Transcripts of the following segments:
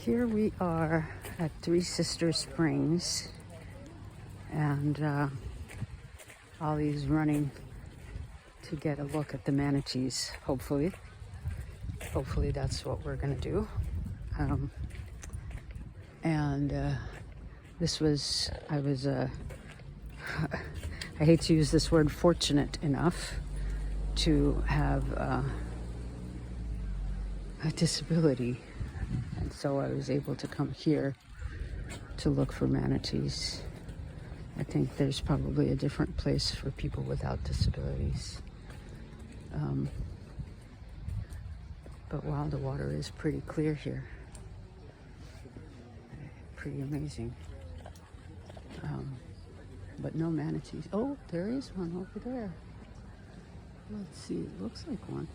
Here we are at Three Sisters Springs, and Ollie's running to get a look at the manatees, hopefully. Hopefully that's what we're gonna do. This was, I hate to use this word, fortunate enough to have a disability. And so I was able to come here to look for manatees. I think there's probably a different place for people without disabilities. But wow, the water is pretty clear here. Pretty amazing. But no manatees. Oh, there is one over there. Let's see, it looks like one.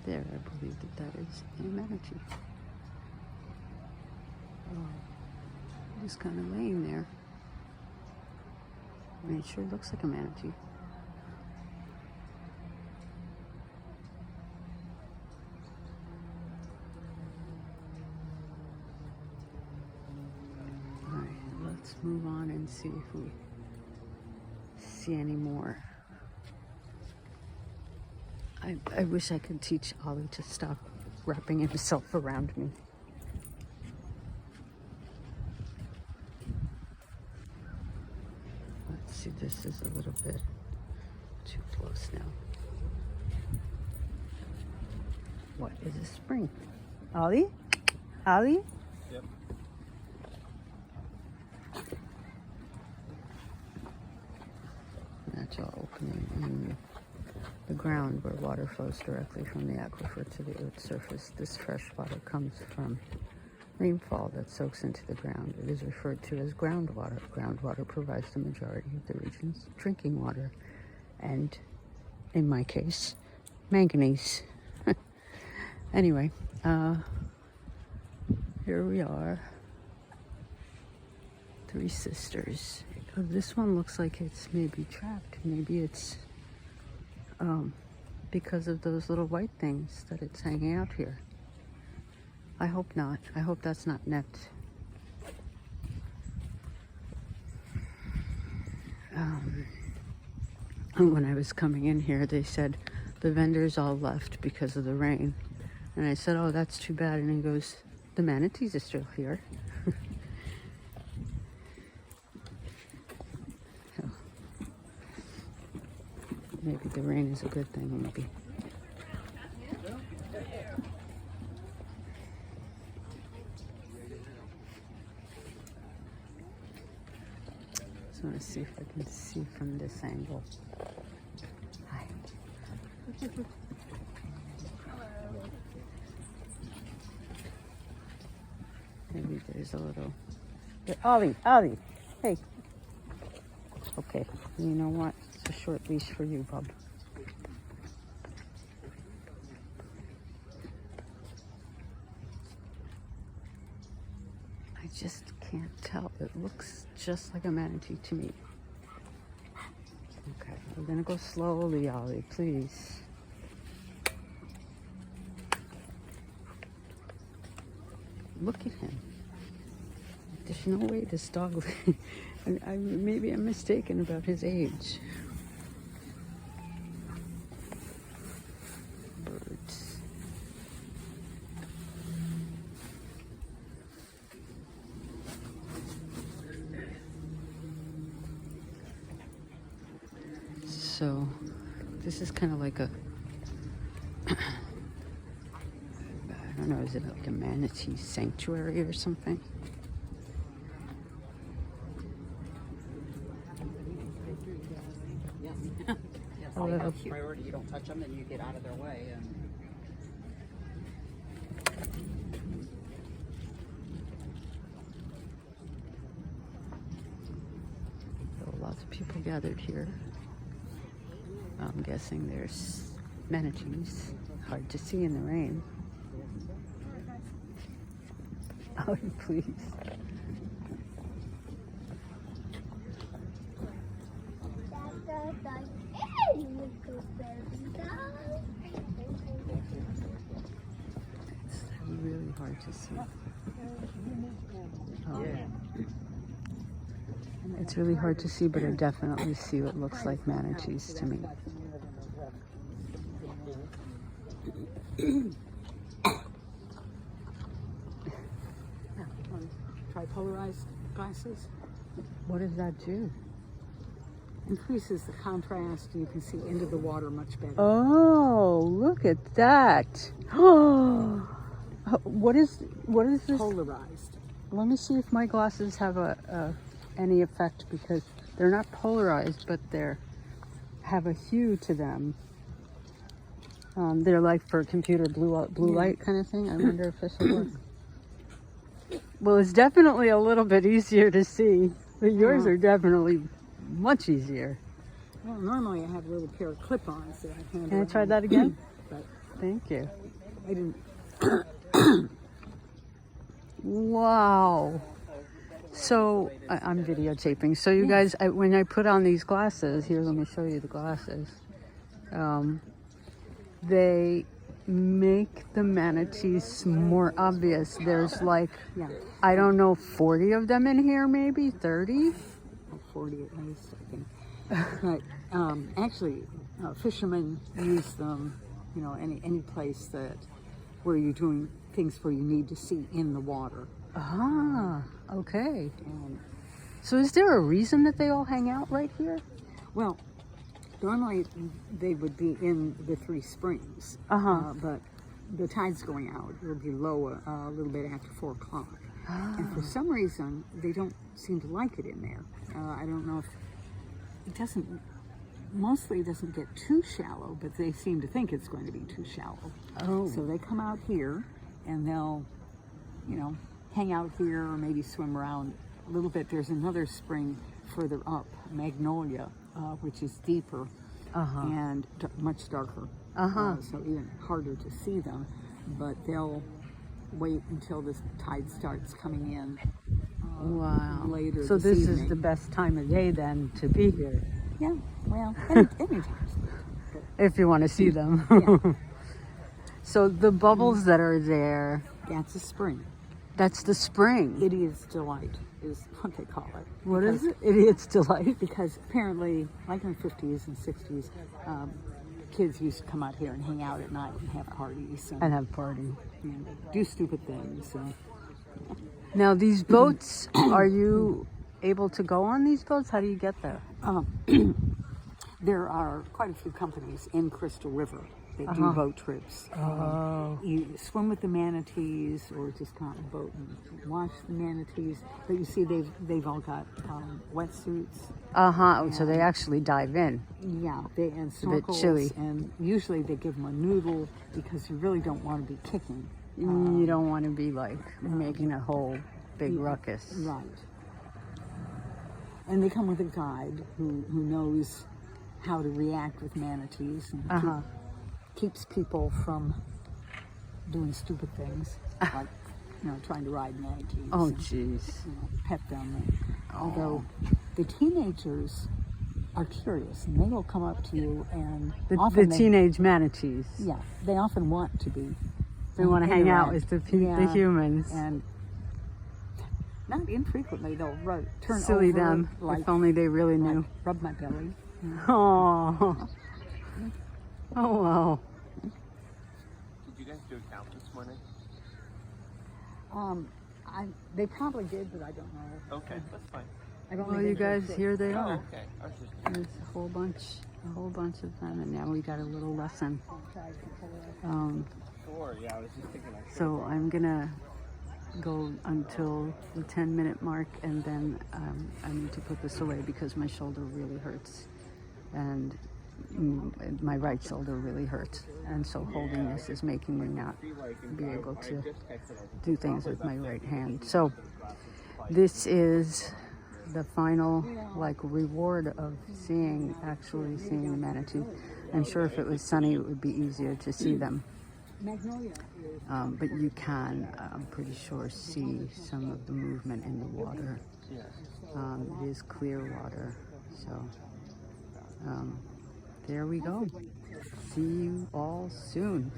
There, I believe that is a manatee. Oh, just kind of laying there. I mean, it sure looks like a manatee. All right, let's move on and see if we see any more. I wish I could teach Ollie to stop wrapping himself around me. Let's see, this is a little bit too close now. What is a spring? Ollie? Ollie? Yep. Natural opening in the ground where water flows directly from the aquifer to the earth's surface. This fresh water comes from rainfall that soaks into the ground. It is referred to as groundwater. Groundwater provides the majority of the region's drinking water, and in my case, manganese. Anyway, here we are. Three Sisters. This one looks like it's maybe trapped. Maybe it's because of those little white things that it's hanging out here. I hope not. I hope that's not net. When I was coming in here, they said the vendors all left because of the rain. And I said, oh, that's too bad. And he goes, the manatees are still here. Maybe the rain is a good thing, maybe. Just want to see if I can see from this angle. Hi. Maybe there's a little... Ollie, hey. Okay, you know what? It's a short leash for you, bub. I just can't tell. It looks just like a manatee to me. Okay, we're gonna go slowly, Ollie, please. Look at him. There's no way this dog... maybe I'm mistaken about his age. Birds. So, this is kind of like a... I don't know, is it like a manatee sanctuary or something? They have priority. You don't touch them, and you get out of their way. And so lots of people gathered here. I'm guessing there's manatees. Hard to see in the rain. Oh, please. hard to see. It's really hard to see, but I definitely see what looks like manatees to me. Try polarized glasses. What does that do? Increases the contrast, and you can see into the water much better. Oh, look at that. Oh, what is this? Polarized. Let me see if my glasses have any effect, because they're not polarized, but they're have a hue to them. They're like for computer blue light kind of thing. I wonder if this will work. Well, it's definitely a little bit easier to see, but yours are definitely much easier. Well, normally I have a little pair of clip-ons that I hand Can I around. try that again? But Thank you. I didn't. Wow. So I'm videotaping. So you guys, when I put on these glasses, here, let me show you the glasses. They make the manatees more obvious. There's like, I don't know, 40 of them in here, maybe 30? 40 at least, I think. But actually, fishermen use them, you know, any place where you're doing things where you need to see in the water. Ah, okay. So is there a reason that they all hang out right here? Well, normally they would be in the Three Springs, but the tide's going out. It'll be low a little bit after 4 o'clock. And for some reason, they don't seem to like it in there. I don't know if it mostly doesn't get too shallow, but they seem to think it's going to be too shallow. Oh. So they come out here and they'll, you know, hang out here or maybe swim around a little bit. There's another spring further up, Magnolia, which is deeper and much darker. So even harder to see them, but they'll wait until the tide starts coming in. Wow. Later. So this evening. is the best time of day then to be here. Yeah, well, anytime. If you want to see them. Yeah. So the bubbles that are there, That's a spring. that's the spring. Idiot's Delight is what they call it. What is it? Idiot's Delight. Because apparently, like in the 50s and 60s, kids used to come out here and hang out at night and have parties And have party. and do stupid things. And Now these boats, are you able to go on these boats? How do you get there? there are quite a few companies in Crystal River that do boat trips. Oh. You swim with the manatees, or just go on a boat and watch the manatees. But you see, they've all got wetsuits. So they actually dive in. Yeah, and a bit snorkels, chilly. and usually they give them a noodle because you really don't want to be kicking. You don't want to be like making a whole big ruckus. Right. And they come with a guide who knows how to react with manatees and keeps people from doing stupid things, like, you know, trying to ride manatees. Oh, and, jeez. you know, pet them. Although the teenagers are curious, and they will come up to you and The often teenage manatees. yeah, they often want to be. They want to hang out with the Yeah, humans. and not infrequently they'll turn Silly over, them. like, If only they really knew. like rub my belly. Oh. Oh, wow. Did you guys do a count this morning? They probably did, but I don't know. Okay, that's fine. I've only Well, been you here guys, 6. here they Oh, are. okay. I was just There's a whole bunch of them, and now we got a little lesson. sure. Yeah, I was just thinking. So I'm gonna go until the 10-minute mark, and then I need to put this away because my shoulder really hurts, and my right shoulder really hurts, and so holding this is making me not be able to do things with my right hand. So this is the final reward of actually seeing the manatee. I'm sure if it was sunny it would be easier to see them. Magnolia. But you can, I'm pretty sure, see some of the movement in the water. It is clear water, so there we go. See you all soon.